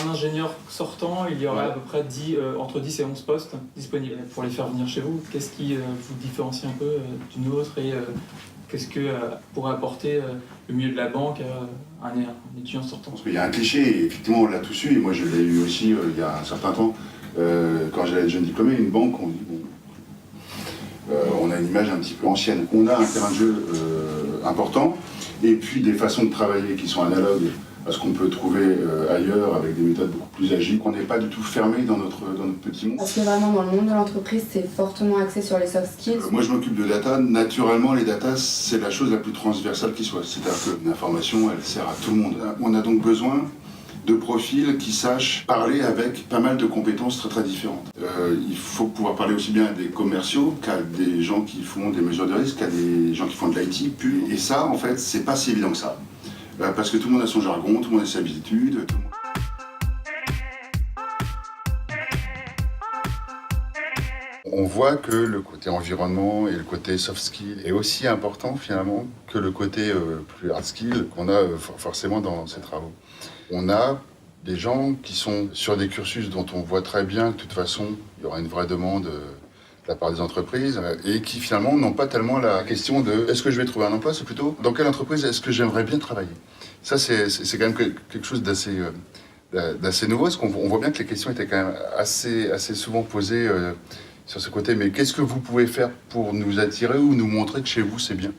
un ingénieur sortant, il y aurait Ouais. à peu près entre 10 et 11 postes disponibles pour les faire venir chez vous. Qu'est-ce qui vous différencie un peu d'une autre et qu'est-ce que pourrait apporter le milieu de la banque à un étudiant sortant? Parce qu'il y a un cliché, et effectivement on l'a tous eu, et moi je l'ai eu aussi il y a un certain temps, quand j'allais être jeune diplômé, une banque, on dit bon, on a une image un petit peu ancienne. On a un terrain de jeu important, et puis des façons de travailler qui sont analogues à ce qu'on peut trouver ailleurs, avec des méthodes beaucoup plus agiles. On n'est pas du tout fermé dans notre petit monde. Parce que vraiment dans le monde de l'entreprise, c'est fortement axé sur les soft skills. Moi je m'occupe de data. Naturellement, les data, c'est la chose la plus transversale qui soit. C'est-à-dire que l'information, elle sert à tout le monde. On a donc besoin de profils qui sachent parler avec pas mal de compétences très très différentes. Il faut pouvoir parler aussi bien à des commerciaux qu'à des gens qui font des mesures de risque, qu'à des gens qui font de l'IT pur. Et ça, en fait, c'est pas si évident que ça. Parce que tout le monde a son jargon, tout le monde a ses habitudes. On voit que le côté environnement et le côté soft skill est aussi important finalement que le côté plus hard skill qu'on a forcément dans ces travaux. On a des gens qui sont sur des cursus dont on voit très bien que de toute façon il y aura une vraie demande de la part des entreprises et qui finalement n'ont pas tellement la question de est-ce que je vais trouver un emploi, c'est plutôt dans quelle entreprise est-ce que j'aimerais bien travailler. Ça c'est quand même quelque chose d'assez nouveau parce qu'on voit bien que les questions étaient quand même assez souvent posées sur ce côté, mais qu'est-ce que vous pouvez faire pour nous attirer ou nous montrer que chez vous c'est bien ?